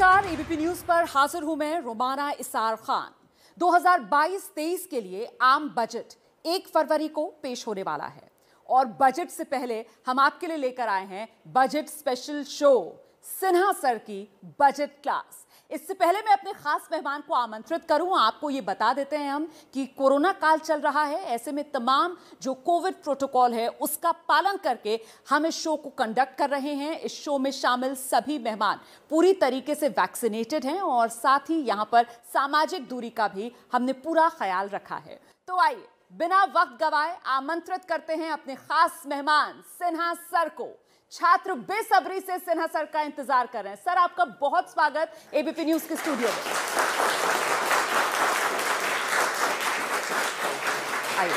नमस्कार, ABP news पर हाजिर हूं मैं रोमाना इसार खान। 2022-23 के लिए आम बजट 1 फरवरी को पेश होने वाला है और बजट से पहले हम आपके लिए लेकर आए हैं budget special show Sinha sir की बजट क्लास। इससे पहले मैं अपने खास मेहमान को आमंत्रित करूं, आपको ये बता देते हैं हम कि कोरोना काल चल रहा है, ऐसे में तमाम जो कोविड प्रोटोकॉल है उसका पालन करके हम इस शो को कंडक्ट कर रहे हैं। इस शो में शामिल सभी मेहमान पूरी तरीके से वैक्सीनेटेड हैं और साथ ही यहाँ पर सामाजिक दूरी का भी हमने पूरा ख्याल रखा है। तो आइए बिना वक्त गवाए आमंत्रित करते हैं अपने खास मेहमान सिन्हा सर को। छात्र बेसब्री से सिन्हा सर का इंतजार कर रहे हैं। सर, आपका बहुत स्वागत एबीपी न्यूज के स्टूडियो में। आइए,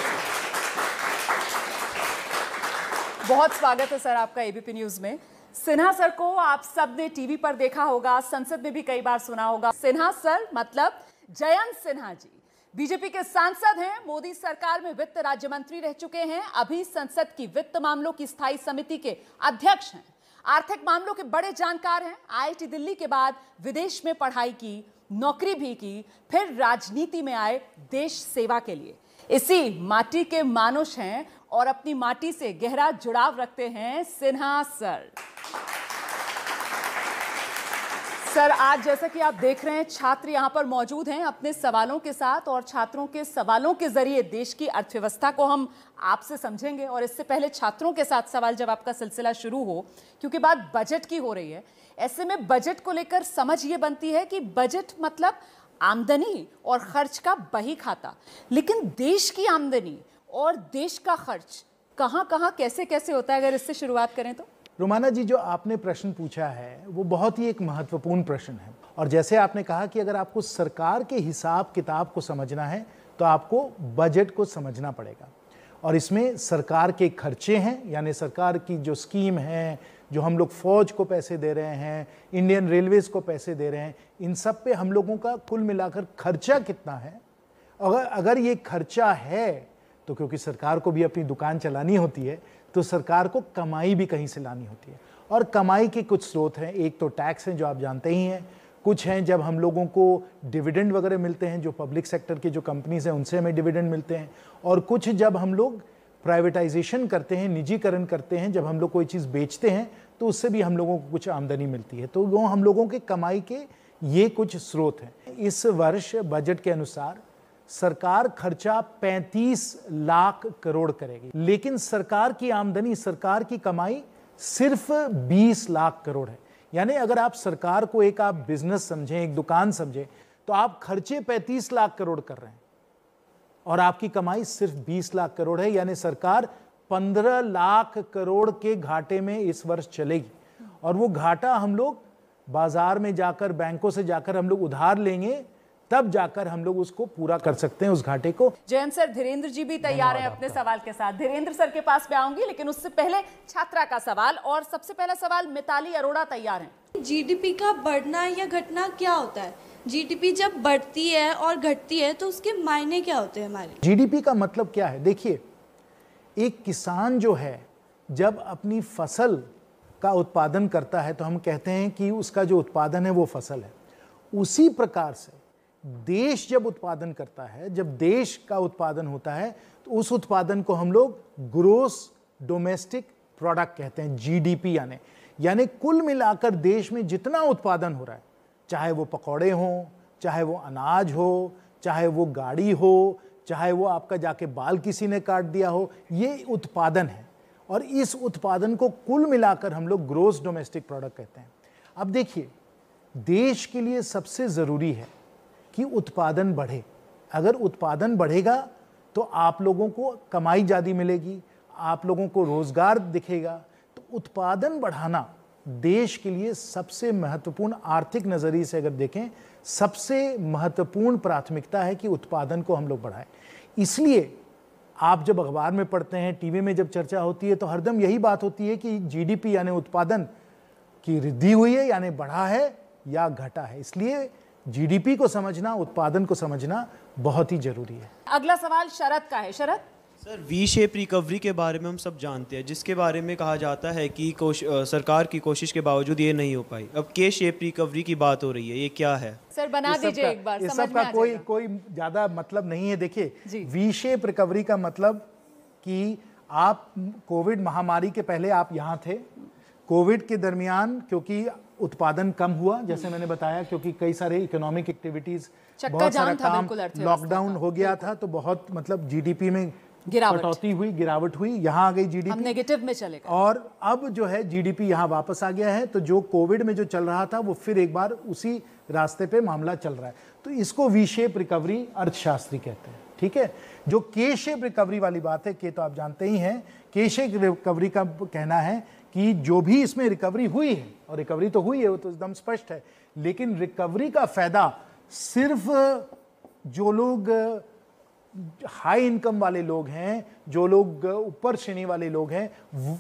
बहुत स्वागत है सर आपका एबीपी न्यूज में। सिन्हा सर को आप सबने टीवी पर देखा होगा, संसद में भी कई बार सुना होगा। सिन्हा सर मतलब जयंत सिन्हा जी बीजेपी के सांसद हैं, मोदी सरकार में वित्त राज्य मंत्री रह चुके हैं, अभी संसद की वित्त मामलों की स्थायी समिति के अध्यक्ष हैं, आर्थिक मामलों के बड़े जानकार हैं। आईआईटी दिल्ली के बाद विदेश में पढ़ाई की, नौकरी भी की, फिर राजनीति में आए देश सेवा के लिए। इसी माटी के मानुष हैं और अपनी माटी से गहरा जुड़ाव रखते हैं सिन्हा सर। सर, आज जैसा कि आप देख रहे हैं छात्र यहाँ पर मौजूद हैं अपने सवालों के साथ और छात्रों के सवालों के जरिए देश की अर्थव्यवस्था को हम आपसे समझेंगे। और इससे पहले छात्रों के साथ सवाल जवाब का सिलसिला शुरू हो, क्योंकि बात बजट की हो रही है, ऐसे में बजट को लेकर समझ ये बनती है कि बजट मतलब आमदनी और खर्च का बही खाता, लेकिन देश की आमदनी और देश का खर्च कहाँ कहाँ कैसे कैसे होता है, अगर इससे शुरुआत करें तो। रोमाना जी, जो आपने प्रश्न पूछा है वो बहुत ही एक महत्वपूर्ण प्रश्न है। और जैसे आपने कहा कि अगर आपको सरकार के हिसाब किताब को समझना है तो आपको बजट को समझना पड़ेगा। और इसमें सरकार के खर्चे हैं, यानी सरकार की जो स्कीम है, जो हम लोग फौज को पैसे दे रहे हैं, इंडियन रेलवेज को पैसे दे रहे हैं, इन सब पे हम लोगों का कुल मिलाकर खर्चा कितना है। अगर ये खर्चा है तो क्योंकि सरकार को भी अपनी दुकान चलानी होती है तो सरकार को कमाई भी कहीं से लानी होती है। और कमाई के कुछ स्रोत हैं, एक तो टैक्स हैं जो आप जानते ही हैं, कुछ हैं जब हम लोगों को डिविडेंड वगैरह मिलते हैं, जो पब्लिक सेक्टर की जो कंपनीज हैं उनसे हमें डिविडेंड मिलते हैं, और कुछ जब हम लोग प्राइवेटाइजेशन करते हैं, निजीकरण करते हैं, जब हम लोग कोई चीज़ बेचते हैं तो उससे भी हम लोगों को कुछ आमदनी मिलती है। तो वो हम लोगों के कमाई के ये कुछ स्रोत हैं। इस वर्ष बजट के अनुसार सरकार खर्चा 35 लाख करोड़ करेगी, लेकिन सरकार की आमदनी, सरकार की कमाई सिर्फ 20 लाख करोड़ है। यानी अगर आप सरकार को एक आप बिजनेस समझें, एक दुकान समझें, तो आप खर्चे 35 लाख करोड़ कर रहे हैं और आपकी कमाई सिर्फ 20 लाख करोड़ है। यानी सरकार 15 लाख करोड़ के घाटे में इस वर्ष चलेगी। और वो घाटा हम लोग बाजार में जाकर, बैंकों से जाकर हम लोग उधार लेंगे, तब जाकर हम लोग उसको पूरा कर सकते हैं, उस घाटे को। जयंत सर, धीरेन्द्र जी भी तैयार हैं अपने सवाल के साथ। धीरेन्द्र सर के पास मैं आऊंगी, लेकिन उससे पहले छात्रा का सवाल। और सबसे पहला सवाल, मिताली अरोड़ा तैयार हैं। जीडीपी का बढ़ना या घटना क्या होता है? जीडीपी जब बढ़ती है और घटती है तो उसके मायने क्या होते हैं हमारे? जीडीपी का मतलब क्या है? देखिए, एक किसान जो है जब अपनी फसल का उत्पादन करता है तो हम कहते हैं कि उसका जो उत्पादन है वो फसल है। उसी प्रकार से देश जब उत्पादन करता है, जब देश का उत्पादन होता है तो उस उत्पादन को हम लोग ग्रोस डोमेस्टिक प्रोडक्ट कहते हैं, जीडीपी। यानी कुल मिलाकर देश में जितना उत्पादन हो रहा है, चाहे वो पकौड़े हों, चाहे वो अनाज हो, चाहे वो गाड़ी हो, चाहे वो आपका जाके बाल किसी ने काट दिया हो, ये उत्पादन है। और इस उत्पादन को कुल मिलाकर हम लोग ग्रोस डोमेस्टिक प्रोडक्ट कहते हैं। अब देखिए, देश के लिए सबसे ज़रूरी है कि उत्पादन बढ़े। अगर उत्पादन बढ़ेगा तो आप लोगों को कमाई ज़्यादा मिलेगी, आप लोगों को रोज़गार दिखेगा। तो उत्पादन बढ़ाना देश के लिए सबसे महत्वपूर्ण, आर्थिक नज़रिए से अगर देखें, सबसे महत्वपूर्ण प्राथमिकता है कि उत्पादन को हम लोग बढ़ाएं। इसलिए आप जब अखबार में पढ़ते हैं, टीवी में जब चर्चा होती है, तो हरदम यही बात होती है कि जीडीपी यानी उत्पादन की वृद्धि हुई है, यानी बढ़ा है या घटा है। इसलिए जीडीपी को समझना, उत्पादन को समझना बहुत ही जरूरी है। अगला सवाल शरद का है। शरद, सर वी शेप रिकवरी के बारे में हम सब जानते हैं, जिसके बारे में कहा जाता है कि सरकार की कोशिश के बावजूद ये नहीं हो पाई। अब के शेप रिकवरी की बात हो रही है, ये क्या है? सर बना दीजिए एक बार, इस समझ सब में का आ कोई जाएगा। कोई ज्यादा मतलब नहीं है। जी। देखिए, वी शेप रिकवरी का मतलब कि आप कोविड महामारी के पहले आप यहाँ थे, कोविड के दरमियान क्योंकि उत्पादन कम हुआ, जैसे मैंने बताया, क्योंकि कई सारे इकोनॉमिक एक्टिविटीज, बहुत सारा काम, लॉकडाउन हो गया था, तो बहुत मतलब जीडीपी में कटौती हुई, गिरावट हुई, यहाँ आ गई जीडीपी, हम नेगेटिव में चले गए। और अब जो है जीडीपी यहाँ वापस आ गया है। तो जो कोविड में जो चल रहा था वो फिर एक बार उसी रास्ते पे मामला चल रहा है। तो इसको वी शेप रिकवरी अर्थशास्त्री कहते हैं, ठीक है। जो के शेप रिकवरी वाली बात है, के तो आप जानते ही हैं, के शेप रिकवरी का कहना है कि जो भी इसमें रिकवरी हुई है, और रिकवरी तो हुई है, वो तो एकदम स्पष्ट है, लेकिन रिकवरी का फायदा सिर्फ जो लोग हाई इनकम वाले लोग हैं, जो लोग ऊपर श्रेणी वाले लोग हैं,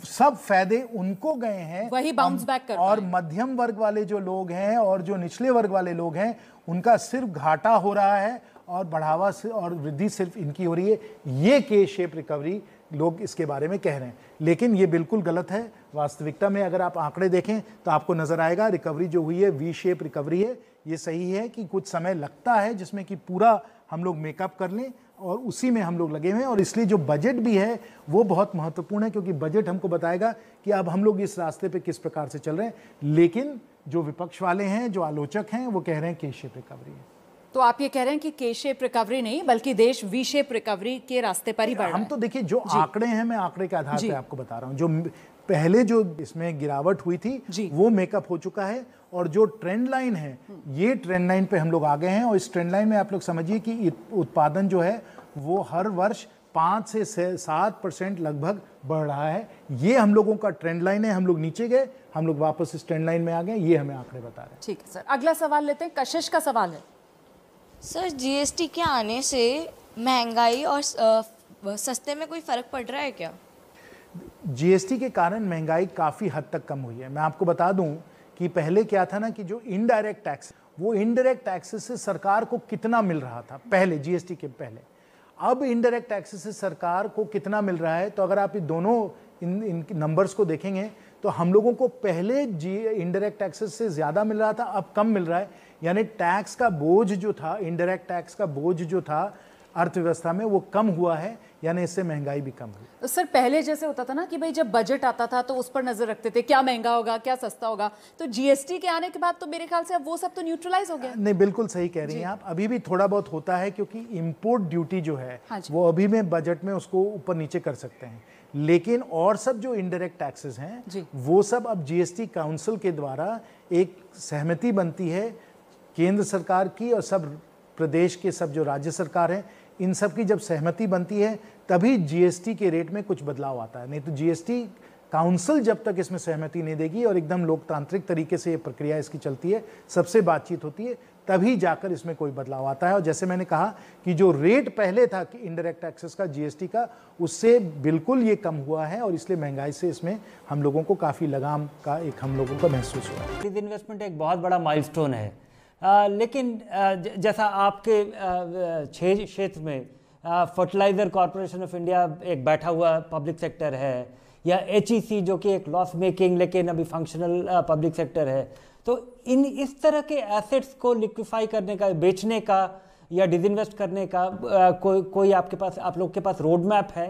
सब फायदे उनको गए हैं, वही बाउंस बैक कर और मध्यम वर्ग वाले जो लोग हैं और जो निचले वर्ग वाले लोग हैं, उनका सिर्फ घाटा हो रहा है और बढ़ावा से और वृद्धि सिर्फ इनकी हो रही है। ये के शेप रिकवरी लोग इसके बारे में कह रहे हैं, लेकिन ये बिल्कुल गलत है। वास्तविकता में अगर आप आंकड़े देखें तो आपको नजर आएगा रिकवरी जो हुई है वी शेप रिकवरी है। ये सही है कि कुछ समय लगता है जिसमें कि पूरा हम लोग मेकअप कर लें, और उसी में हम लोग लगे हुए हैं। और इसलिए जो बजट भी है वो बहुत महत्वपूर्ण है, क्योंकि बजट हमको बताएगा कि अब हम लोग इस रास्ते पे किस प्रकार से चल रहे हैं। लेकिन जो विपक्ष वाले हैं, जो आलोचक हैं, वो कह रहे हैं के शेप रिकवरी है। तो आप ये कह रहे हैं कि के शेप रिकवरी नहीं, बल्कि देश वी शेप रिकवरी के रास्ते पर ही बढ़ रहा है। हम तो देखिए जो आंकड़े हैं, मैं आंकड़े के आधार पे आपको बता रहा हूँ। जो पहले जो इसमें गिरावट हुई थी वो मेकअप हो चुका है, और जो ट्रेंड लाइन है, ये ट्रेंड लाइन पे हम लोग आ गए हैं। और इस ट्रेंड लाइन में आप लोग समझिए कि उत्पादन जो है वो हर वर्ष 5 से 7% लगभग बढ़ रहा है। ये हम लोगों का ट्रेंड लाइन है। हम लोग नीचे गए, हम लोग वापस इस ट्रेंड लाइन में आ गए, ये हमें आंकड़े बता रहे हैं। ठीक है सर, अगला सवाल लेते हैं। कशिश का सवाल है। सर जीएसटी के आने से महंगाई और सस्ते में कोई फ़र्क पड़ रहा है क्या? जीएसटी के कारण महंगाई काफ़ी हद तक कम हुई है। मैं आपको बता दूं कि पहले क्या था ना, कि जो इनडायरेक्ट टैक्स, वो इनडायरेक्ट टैक्सेस से सरकार को कितना मिल रहा था पहले, जीएसटी के पहले। अब इनडायरेक्ट टैक्सेस से सरकार को कितना मिल रहा है, तो अगर आप ये दोनों इन नंबर्स को देखेंगे तो हम लोगों को पहले इनडायरेक्ट टैक्सेस से ज़्यादा मिल रहा था, अब कम मिल रहा है। यानी टैक्स का बोझ जो था, इनडायरेक्ट टैक्स का बोझ जो था अर्थव्यवस्था में, वो कम हुआ है, यानी इससे महंगाई भी कम हुई। तो सर पहले जैसे होता था ना कि भाई जब बजट आता था तो उस पर नजर रखते थे, क्या महंगा होगा, क्या सस्ता होगा। तो जीएसटी के आने के बाद तो मेरे ख्याल से अब वो सब तो न्यूट्रलाइज हो गया। नहीं, बिल्कुल सही कह रही हैं आप। अभी भी थोड़ा बहुत होता है, क्योंकि इंपोर्ट ड्यूटी जो है वो अभी में बजट में उसको ऊपर नीचे कर सकते हैं, लेकिन और सब जो इनडायरेक्ट टैक्सेस हैं वो सब अब जीएसटी काउंसिल के द्वारा एक सहमति बनती है केंद्र सरकार की और सब प्रदेश के सब जो राज्य सरकार हैं, इन सब की जब सहमति बनती है तभी जीएसटी के रेट में कुछ बदलाव आता है। नहीं तो जीएसटी काउंसिल जब तक इसमें सहमति नहीं देगी और एकदम लोकतांत्रिक तरीके से ये प्रक्रिया इसकी चलती है, सबसे बातचीत होती है, तभी जाकर इसमें कोई बदलाव आता है। और जैसे मैंने कहा कि जो रेट पहले था कि इनडायरेक्ट टैक्सेस का, जीएसटी का, उससे बिल्कुल ये कम हुआ है, और इसलिए महंगाई से इसमें हम लोगों को काफ़ी लगाम का एक हम लोगों का महसूस हुआ है। इन्वेस्टमेंट एक बहुत बड़ा माइलस्टोन है, लेकिन जैसा आपके क्षेत्र में फर्टिलाइज़र कॉरपोरेशन ऑफ इंडिया एक बैठा हुआ पब्लिक सेक्टर है, या एचईसी जो कि एक लॉस मेकिंग लेकिन अभी फंक्शनल पब्लिक सेक्टर है, तो इस तरह के एसेट्स को लिक्विफाई करने का, बेचने का या डिसइन्वेस्ट करने का कोई आपके पास, आप लोग के पास रोड मैप है?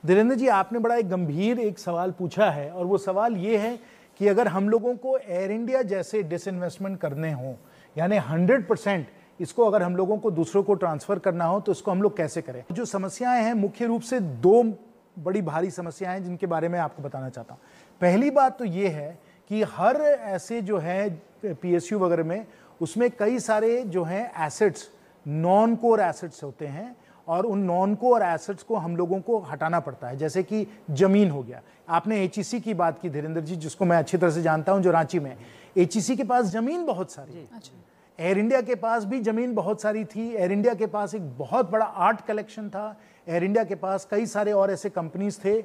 धीरेन्द्र जी, आपने बड़ा एक गंभीर एक सवाल पूछा है, और वो सवाल ये है कि अगर हम लोगों को एयर इंडिया जैसे डिसइन्वेस्टमेंट करने हों, यानी 100% इसको अगर हम लोगों को दूसरों को ट्रांसफ़र करना हो, तो इसको हम लोग कैसे करें। जो समस्याएं हैं, मुख्य रूप से 2 बड़ी भारी समस्याएं हैं जिनके बारे में आपको बताना चाहता हूँ। पहली बात तो ये है कि हर ऐसे जो है पीएसयू वगैरह में, उसमें कई सारे जो हैं एसेट्स नॉन कोर एसेट्स होते हैं, और उन नॉन कोर एसेट्स को हम लोगों को हटाना पड़ता है। जैसे कि ज़मीन हो गया, आपने एचईसी की बात की धीरेन्द्र जी, जिसको मैं अच्छी तरह से जानता हूं, जो रांची में। एचईसी के पास ज़मीन बहुत सारी है, एयर इंडिया के पास भी ज़मीन बहुत सारी थी। एयर इंडिया के पास एक बहुत बड़ा आर्ट कलेक्शन था। एयर इंडिया के पास कई सारे और ऐसे कंपनीज थे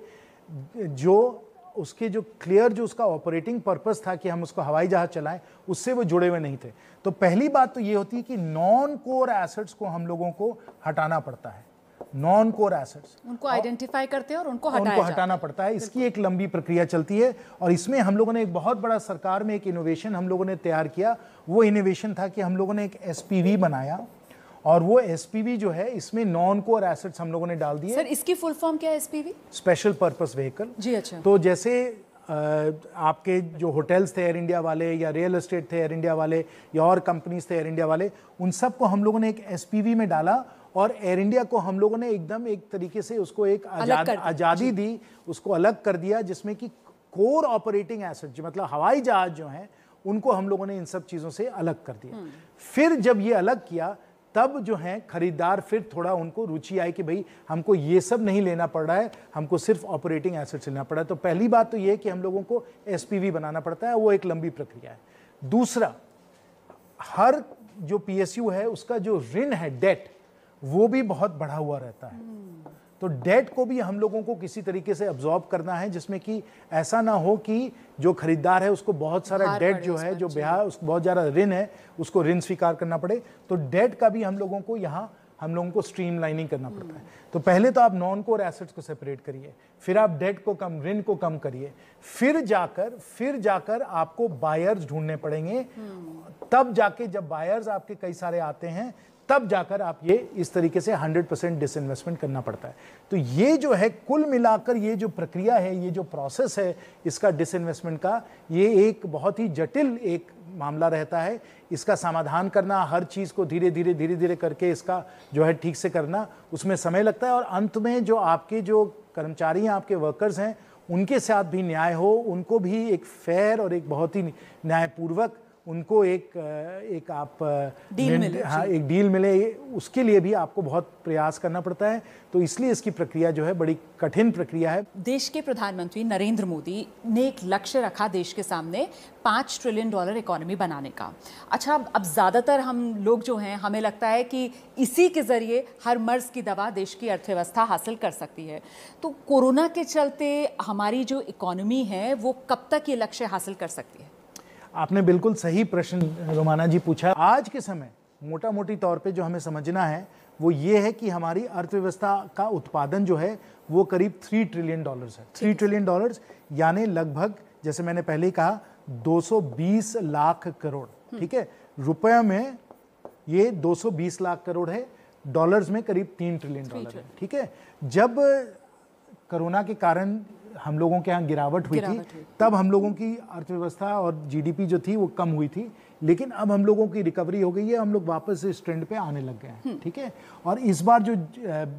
जो उसके जो क्लियर जो उसका ऑपरेटिंग पर्पस था कि हम उसको हवाई जहाज चलाएं, उससे वो जुड़े हुए नहीं थे। तो पहली बात तो ये होती है कि नॉन कोर एसेट्स को हम लोगों को हटाना पड़ता है। नॉन कोर एसेट्स उनको आइडेंटिफाई करते हैं और उनको हटाना पड़ता है। इसकी एक लंबी प्रक्रिया चलती है और इसमें हम लोगों ने एक बहुत बड़ा सरकार में एक इनोवेशन हम लोगों ने तैयार किया। वो इनोवेशन था कि हम लोगों ने एक एसपीवी बनाया और वो एसपीवी जो है इसमें नॉन कोर एसेट्स हम लोगों ने डाल दिए। सर इसकी फुल फॉर्म क्या है एसपीवी? Special purpose vehicle. जी अच्छा। तो जैसे आपके जो होटल्स थे एयर इंडिया वाले या रियल एस्टेट थे एयर इंडिया वाले या और कंपनीज थे एयर इंडिया वाले, उन सबको हम लोगों ने एक एसपीवी में डाला और एयर इंडिया को हम लोगों ने एकदम एक तरीके से उसको एक आज़ादी दी, उसको अलग कर दिया, जिसमें कि कोर ऑपरेटिंग एसेट जो मतलब हवाई जहाज जो हैं उनको हम लोगों ने इन सब चीज़ों से अलग कर दिया। फिर जब ये अलग किया तब जो है खरीदार फिर थोड़ा उनको रुचि आई कि भाई हमको ये सब नहीं लेना पड़ रहा है, हमको सिर्फ ऑपरेटिंग एसेट्स लेना पड़ा है। तो पहली बात तो ये है कि हम लोगों को एसपीवी बनाना पड़ता है, वो एक लंबी प्रक्रिया है। दूसरा, हर जो पीएसयू है उसका जो ऋण है डेट वो भी बहुत बढ़ा हुआ रहता है। तो डेट को भी हम लोगों को किसी तरीके से अब्जॉर्ब करना है, जिसमें कि ऐसा ना हो कि जो खरीदार है उसको बहुत सारा डेट जो है जो ब्याह उसको बहुत ज़्यादा ऋण है उसको ऋण स्वीकार करना पड़े। तो डेट का भी हम लोगों को यहाँ हम लोगों को स्ट्रीमलाइनिंग करना पड़ता है। तो पहले तो आप नॉन कोर एसेट्स को सेपरेट करिए, फिर आप डेट को कम ऋण को कम करिए, फिर जाकर आपको बायर्स ढूंढने पड़ेंगे। तब जाके जब बायर्स आपके कई सारे आते हैं तब जाकर आप ये इस तरीके से 100% डिसइन्वेस्टमेंट करना पड़ता है। तो ये जो है कुल मिलाकर ये जो प्रक्रिया है, ये जो प्रोसेस है इसका डिसइन्वेस्टमेंट का, ये एक बहुत ही जटिल एक मामला रहता है। इसका समाधान करना, हर चीज़ को धीरे धीरे करके इसका जो है ठीक से करना, उसमें समय लगता है। और अंत में जो आपके जो कर्मचारी हैं, आपके वर्कर्स हैं, उनके साथ भी न्याय हो, उनको भी एक फेयर और एक बहुत ही न्यायपूर्वक उनको एक आप डील मिले, हाँ एक डील मिले, उसके लिए भी आपको बहुत प्रयास करना पड़ता है। तो इसलिए इसकी प्रक्रिया जो है बड़ी कठिन प्रक्रिया है। देश के प्रधानमंत्री नरेंद्र मोदी ने एक लक्ष्य रखा देश के सामने, $5 ट्रिलियन इकोनॉमी बनाने का। अच्छा, अब ज़्यादातर हम लोग जो हैं हमें लगता है कि इसी के ज़रिए हर मर्ज़ की दवा देश की अर्थव्यवस्था हासिल कर सकती है। तो कोरोना के चलते हमारी जो इकोनॉमी है वो कब तक ये लक्ष्य हासिल कर सकती है? आपने बिल्कुल सही प्रश्न रोमाना जी पूछा। आज के समय मोटा मोटी तौर पे जो हमें समझना है वो ये है कि हमारी अर्थव्यवस्था का उत्पादन जो है वो करीब $3 ट्रिलियन है। $3 ट्रिलियन यानी लगभग, जैसे मैंने पहले ही कहा, 220 लाख करोड़। ठीक है, रुपये में ये 220 लाख करोड़ है, डॉलर्स में करीब $3 ट्रिलियन है। ठीक है, जब कोरोना के कारण हम लोगों के यहाँ गिरावट हुई थी तब हम लोगों की अर्थव्यवस्था और जीडीपी जो थी वो कम हुई थी, लेकिन अब हम लोगों की रिकवरी हो गई है, हम लोग वापस इस ट्रेंड पे आने लग गए हैं। ठीक है, और इस बार जो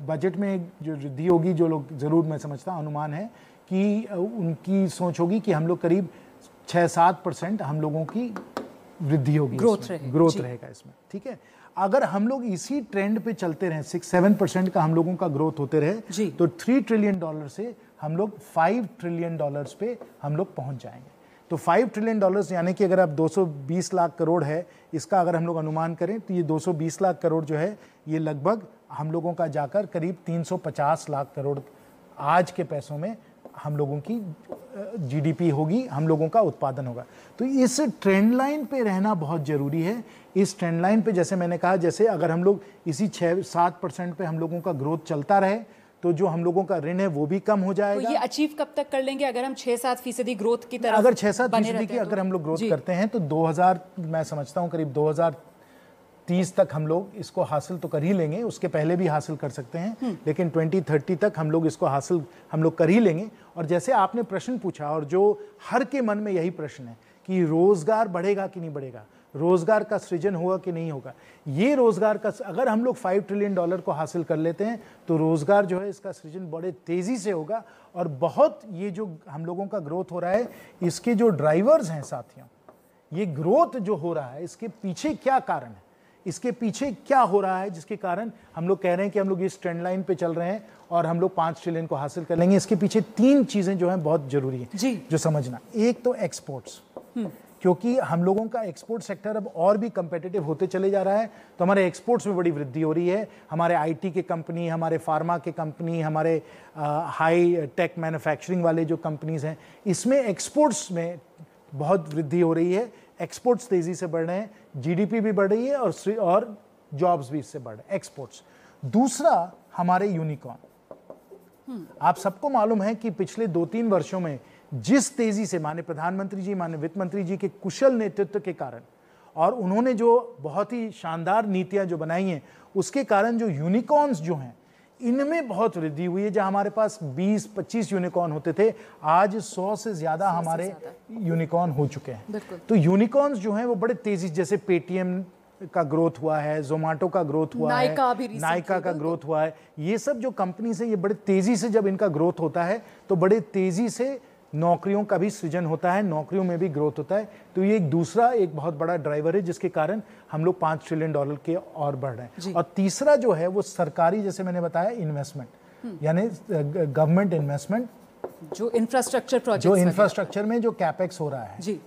बजट में जो वृद्धि होगी, जो लोग ज़रूर मैं समझता हूँ अनुमान है कि उनकी सोच होगी कि हम लोग करीब 6-7% हम लोगों की वृद्धि होगी, ग्रोथ रहेगा इसमें। ठीक है, अगर हम लोग इसी ट्रेंड पे चलते रहे, 6-7% का हम लोगों का ग्रोथ होते रहे, तो $3 ट्रिलियन से हम लोग $5 ट्रिलियन पे हम लोग पहुंच जाएंगे। तो $5 ट्रिलियन यानी कि अगर आप 220 लाख करोड़ है, इसका अगर हम लोग अनुमान करें तो ये 220 लाख करोड़ जो है ये लगभग हम लोगों का जाकर करीब 350 लाख करोड़ आज के पैसों में हम लोगों की जीडीपी होगी, हम लोगों का उत्पादन होगा। तो इस ट्रेंड लाइन पे रहना बहुत ज़रूरी है। इस ट्रेंड लाइन पे, जैसे मैंने कहा, जैसे अगर हम लोग इसी 6-7% पे हम लोगों का ग्रोथ चलता रहे तो जो हम लोगों का ऋण है वो भी कम हो जाएगा। तो ये अचीव कब तक कर लेंगे अगर हम 6-7% ग्रोथ की तरफ, अगर 6-7% की अगर हम लोग ग्रोथ करते हैं तो 2000, मैं समझता हूँ करीब 2030 तक हम लोग इसको हासिल तो कर ही लेंगे। उसके पहले भी हासिल कर सकते हैं, लेकिन 2030 तक हम लोग इसको हासिल हम लोग कर ही लेंगे। और जैसे आपने प्रश्न पूछा, और जो हर के मन में यही प्रश्न है कि रोजगार बढ़ेगा कि नहीं बढ़ेगा, रोजगार का सृजन होगा कि नहीं होगा। ये रोजगार का, अगर हम लोग $5 ट्रिलियन को हासिल कर लेते हैं तो रोजगार जो है इसका सृजन बड़े तेजी से होगा। और बहुत ये जो हम लोगों का ग्रोथ हो रहा है, इसके जो ड्राइवर्स हैं साथियों, ये ग्रोथ जो हो रहा है इसके पीछे क्या कारण है, इसके पीछे क्या हो रहा है जिसके कारण हम लोग कह रहे हैं कि हम लोग इस ट्रेंड लाइन पे चल रहे हैं और हम लोग 5 ट्रिलियन को हासिल कर लेंगे। इसके पीछे 3 चीजें जो हैं बहुत जरूरी है जो समझना। एक तो एक्सपोर्ट्स, क्योंकि हम लोगों का एक्सपोर्ट सेक्टर अब और भी कंपेटिटिव होते चले जा रहा है, तो हमारे एक्सपोर्ट्स में बड़ी वृद्धि हो रही है। हमारे आईटी के कंपनी, हमारे फार्मा के कंपनी, हमारे हाई टेक मैन्युफैक्चरिंग वाले जो कंपनीज हैं, इसमें एक्सपोर्ट्स में बहुत वृद्धि हो रही है। एक्सपोर्ट्स तेजी से बढ़ रहे हैं, जीडीपी भी बढ़ रही है और जॉब्स भी इससे बढ़ रहे हैं, एक्सपोर्ट्स। दूसरा, हमारे यूनिकॉर्न। आप सबको मालूम है कि पिछले 2-3 वर्षों में जिस तेजी से माननीय प्रधानमंत्री जी, माननीय वित्त मंत्री जी के कुशल नेतृत्व के कारण और उन्होंने जो बहुत ही शानदार नीतियां जो बनाई हैं, उसके कारण जो यूनिकॉर्न्स जो हैं इनमें बहुत वृद्धि हुई है। जहां हमारे पास 20-25 यूनिकॉर्न होते थे, आज 100 से ज्यादा हमारे यूनिकॉर्न हो चुके हैं। तो यूनिकॉर्न्स जो हैं वो बड़े तेजी, जैसे पेटीएम का ग्रोथ हुआ है, जोमेटो का ग्रोथ हुआ है, नायका का ग्रोथ हुआ है, ये सब जो कंपनीज है ये बड़े तेजी से जब इनका ग्रोथ होता है तो बड़े तेजी से नौकरियों का भी सृजन होता है, नौकरियों में भी ग्रोथ होता है। तो ये एक दूसरा एक बहुत बड़ा ड्राइवर है जिसके कारण हम लोग $5 ट्रिलियन के और बढ़ रहे हैं। और तीसरा जो है वो सरकारी, जैसे मैंने बताया, इन्वेस्टमेंट, यानी गवर्नमेंट इन्वेस्टमेंट, जो इंफ्रास्ट्रक्चर प्रोजेक्ट, जो इंफ्रास्ट्रक्चर में जो कैपेक्स हो रहा है जी,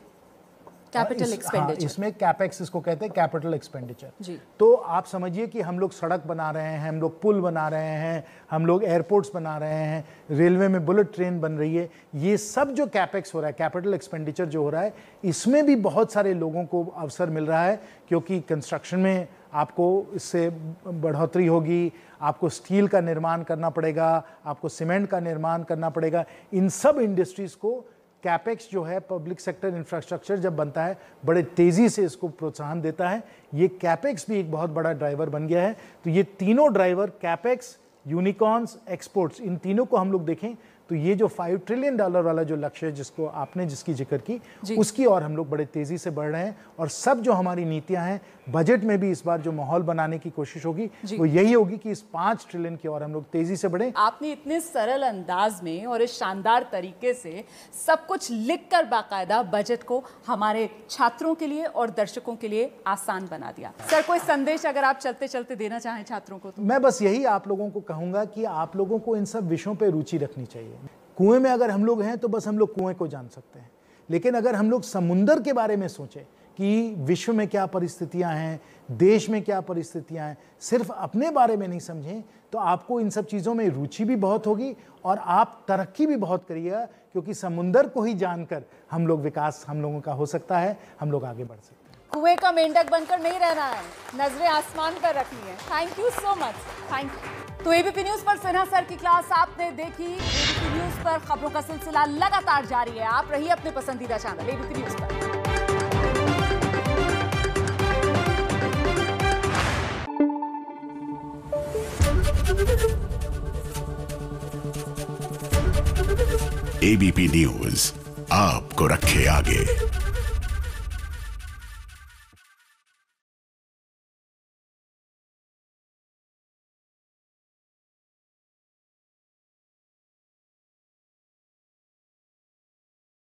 कैपिटल एक्सपेंडिचर, इसमें कैपेक्स इसको कहते हैं, कैपिटल एक्सपेंडिचर। तो आप समझिए कि हम लोग सड़क बना रहे हैं, हम लोग पुल बना रहे हैं, हम लोग एयरपोर्ट्स बना रहे हैं, रेलवे में बुलेट ट्रेन बन रही है, ये सब जो कैपेक्स हो रहा है, कैपिटल एक्सपेंडिचर जो हो रहा है, इसमें भी बहुत सारे लोगों को अवसर मिल रहा है, क्योंकि कंस्ट्रक्शन में आपको इससे बढ़ोतरी होगी, आपको स्टील का निर्माण करना पड़ेगा, आपको सीमेंट का निर्माण करना पड़ेगा। इन सब इंडस्ट्रीज को कैपेक्स जो है, पब्लिक सेक्टर इंफ्रास्ट्रक्चर जब बनता है, बड़े तेजी से इसको प्रोत्साहन देता है। ये कैपेक्स भी एक बहुत बड़ा ड्राइवर बन गया है। तो ये तीनों ड्राइवर, कैपेक्स, यूनिकॉर्न्स, एक्सपोर्ट्स, इन तीनों को हम लोग देखें तो ये जो $5 ट्रिलियन वाला जो लक्ष्य है, जिसको आपने जिसकी जिक्र की, उसकी और हम लोग बड़े तेजी से बढ़ रहे हैं। और सब जो हमारी नीतियां हैं, बजट में भी इस बार जो माहौल बनाने की कोशिश होगी वो यही होगी कि इस $5 ट्रिलियन की और हम लोग तेजी से बढ़े। आपने इतने सरल अंदाज में और इस शानदार तरीके से सब कुछ लिखकर बाकायदा बजट को हमारे छात्रों के लिए और दर्शकों के लिए आसान बना दिया। सर, कोई संदेश अगर आप चलते चलते देना चाहें छात्रों को तो? मैं बस यही आप लोगों को कहूंगा कि आप लोगों को इन सब विषयों पर रुचि रखनी चाहिए। कुएं में अगर हम लोग हैं तो बस हम लोग कुएं को जान सकते हैं, लेकिन अगर हम लोग समुंदर के बारे में सोचें कि विश्व में क्या परिस्थितियां हैं, देश में क्या परिस्थितियां हैं, सिर्फ अपने बारे में नहीं समझें, तो आपको इन सब चीज़ों में रुचि भी बहुत होगी और आप तरक्की भी बहुत करिएगा, क्योंकि समुंदर को ही जानकर हम लोग विकास हम लोगों का हो सकता है, हम लोग आगे बढ़ सकते हैं। कुएं का मेंढक बनकर नहीं रहना है, नजरें आसमान पर रखनी है। Thank you so much, thank you. तो एबीपी न्यूज पर सिन्हा सर की क्लास आपने देखी। एबीपी न्यूज पर खबरों का सिलसिला लगातार जारी है। आप रहिए अपने पसंदीदा चैनल एबीपी न्यूज पर। एबीपी न्यूज आपको रखे आगे।